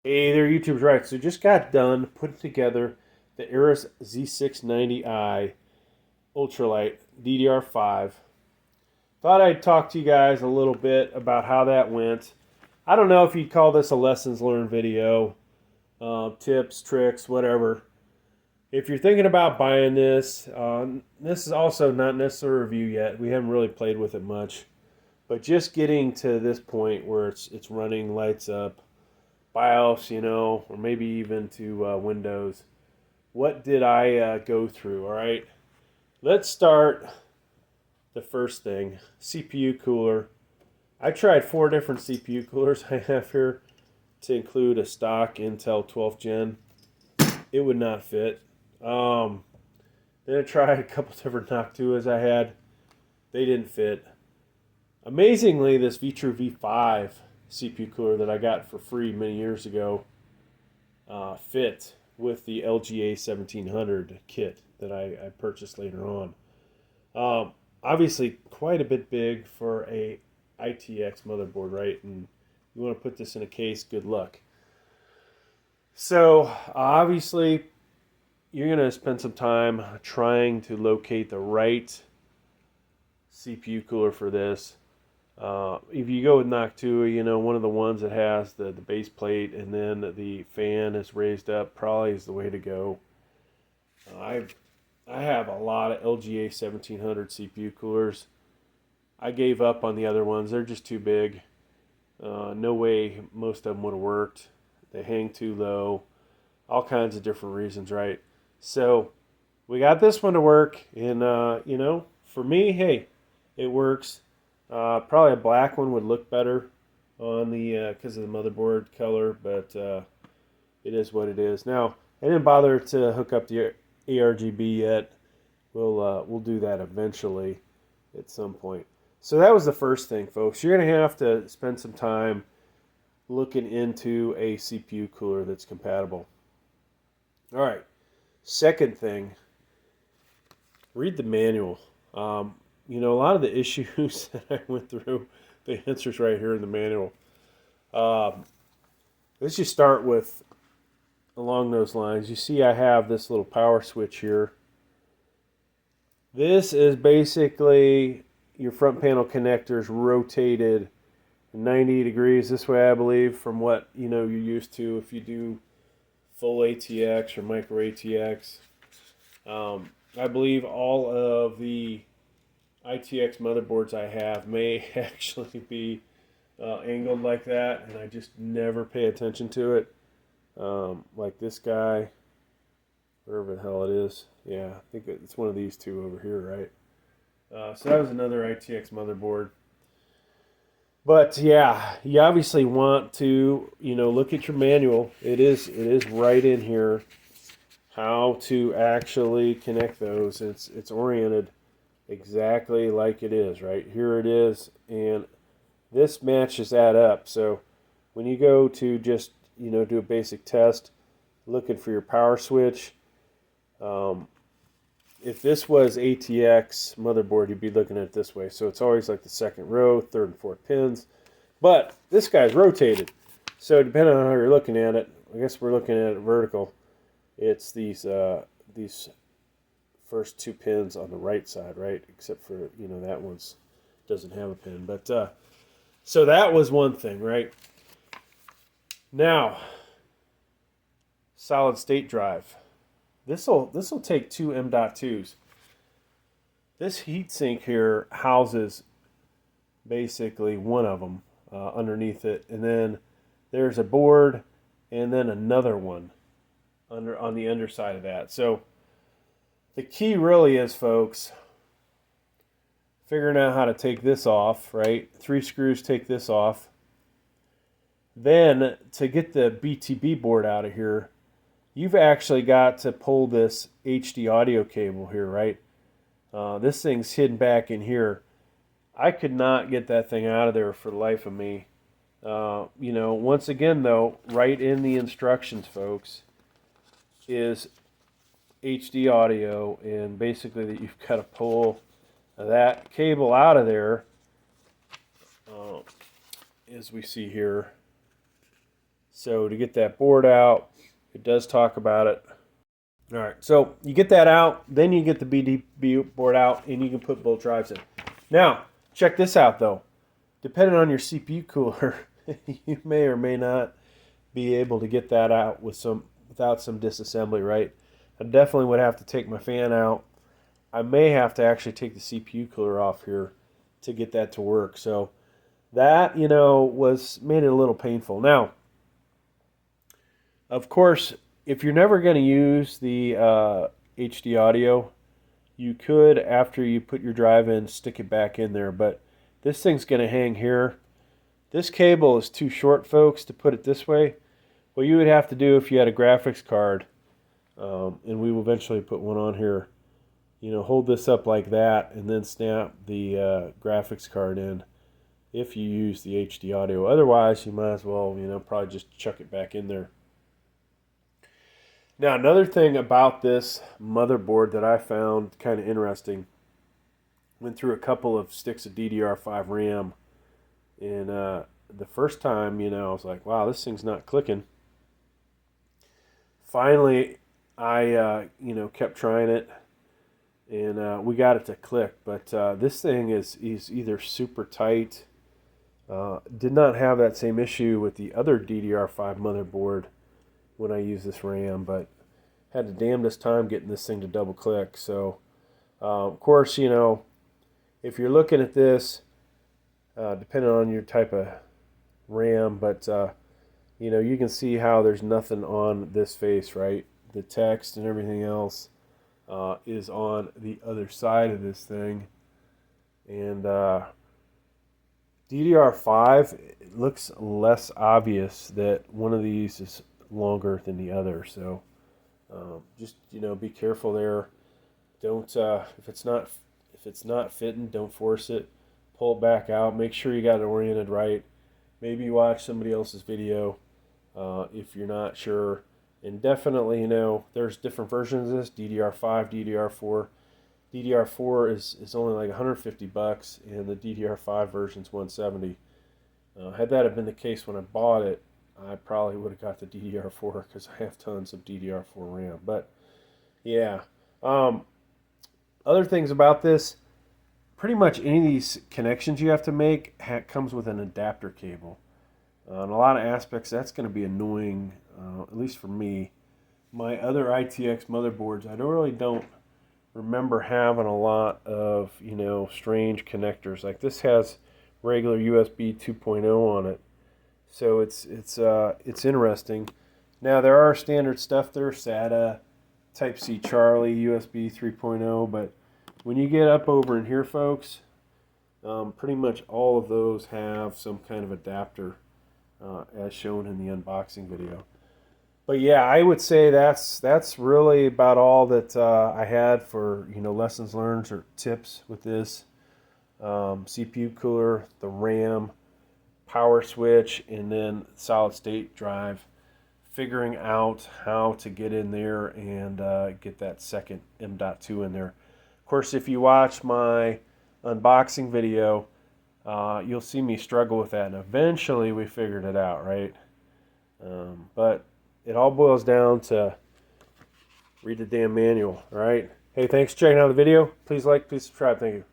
Hey there, YouTube's right. So just got done putting together the Aorus Z690i Ultralight DDR5. Thought I'd talk to you guys a little bit about how that went. I don't know if you'd call this a lessons learned video, tips, tricks, whatever. If you're thinking about buying this, this is also not necessarily a review yet. We haven't really played with it much, but just getting to this point where it's running lights up. BIOS, or maybe even to Windows. What did I go through? All right, let's start the first thing, CPU cooler. I tried 4 different CPU coolers I have here to include a stock Intel 12th Gen. It would not fit. Then I tried a couple different M.2s I had. They didn't fit. Amazingly, this V-True V5 CPU cooler that I got for free many years ago fit with the LGA 1700 kit that I purchased later on. Obviously, quite a bit big for a ITX motherboard, right? And you want to put this in a case, good luck. So, obviously, you're going to spend some time trying to locate the right CPU cooler for this. If you go with M.2, one of the ones that has the base plate and then the fan is raised up probably is the way to go. I have a lot of LGA 1700 CPU coolers. I gave up on the other ones. They're just too big. No way most of them would have worked. They hang too low. All kinds of different reasons, right? So we got this one to work, and for me, hey, it works. Probably a black one would look better on the because of the motherboard color, but it is what it is. Now, I didn't bother to hook up the ARGB yet. We'll do that eventually at some point. So that was the first thing, folks. You're going to have to spend some time looking into a CPU cooler that's compatible. All right. Second thing, read the manual. A lot of the issues that I went through, the answer's right here in the manual. Let's just start with along those lines. You see I have this little power switch here. This is basically your front panel connectors rotated 90 degrees this way, I believe, from what you're used to if you do full ATX or micro ATX. I believe all of the ITX motherboards I have may actually be angled like that, and I just never pay attention to it. Like this guy, wherever the hell it is. Yeah, I think it's one of these two over here, right? So that was another ITX motherboard. But yeah, you obviously want to, look at your manual. It is right in here how to actually connect those. It's oriented exactly like it is, right? Here it is, and this matches that up. So when you go to just, do a basic test, looking for your power switch, if this was ATX motherboard, you'd be looking at it this way. So it's always like the second row, third and fourth pins. But this guy's rotated. So depending on how you're looking at it, I guess we're looking at it vertical. It's these first 2 pins on the right side, right? Except for, that one's doesn't have a pin. But so that was one thing, right? Now, solid state drive. This'll take 2 M.2s. This heatsink here houses basically one of them underneath it, and then there's a board and then another one on the underside of that. So the key really is, folks, figuring out how to take this off, right? 3 screws take this off. Then to get the BTB board out of here, you've actually got to pull this HD audio cable here, right? This thing's hidden back in here. I could not get that thing out of there for the life of me. Once again, though, right in the instructions, folks, is HD audio, and basically that you've got to pull that cable out of there, as we see here. So to get that board out, it does talk about it. All right, so you get that out, then you get the BDB board out, and you can put both drives in. Now, check this out though. Depending on your CPU cooler, you may or may not be able to get that out without some disassembly, right? I definitely would have to take my fan out. I may have to actually take the CPU cooler off here to get that to work. So that, made it a little painful. Now, of course, if you're never going to use the HD audio, you could, after you put your drive in, stick it back in there. But this thing's going to hang here. This cable is too short, folks, to put it this way. What you would have to do if you had a graphics card, and we will eventually put one on here, hold this up like that and then snap the graphics card in if you use the HD audio. Otherwise, you might as well, probably just chuck it back in there. Now, another thing about this motherboard that I found kind of interesting, went through a couple of sticks of DDR5 RAM, and the first time, I was like, wow, this thing's not clicking. Finally, I, kept trying it, and we got it to click. But this thing is either super tight. Did not have that same issue with the other DDR5 motherboard when I use this RAM, but had the damnedest time getting this thing to double click. So, of course, if you're looking at this, depending on your type of RAM, but you can see how there's nothing on this face, right? The text and everything else is on the other side of this thing. And DDR5, it looks less obvious that one of these is longer than the other. So just, be careful there. Don't, if it's not fitting, don't force it. Pull it back out. Make sure you got it oriented right. Maybe watch somebody else's video if you're not sure. And definitely, there's different versions of this, DDR5, DDR4. DDR4 is only like $150, and the DDR5 version's $170. Had that have been the case when I bought it, I probably would have got the DDR4 because I have tons of DDR4 RAM. But yeah, other things about this, pretty much any of these connections you have to make comes with an adapter cable. In a lot of aspects, that's going to be annoying, at least for me. My other ITX motherboards, I don't remember having a lot of, strange connectors. Like this has regular USB 2.0 on it. So it's interesting. Now there are standard stuff there, SATA, Type-C Charlie, USB 3.0, but when you get up over in here, folks, pretty much all of those have some kind of adapter, as shown in the unboxing video. But yeah, I would say that's really about all that I had for lessons learned or tips with this CPU cooler, the RAM, power switch, and then solid state drive. Figuring out how to get in there and get that second M.2 in there. Of course, if you watch my unboxing video, you'll see me struggle with that, and eventually we figured it out, right? But it all boils down to read the damn manual, all right? Hey, thanks for checking out the video. Please like, please subscribe. Thank you.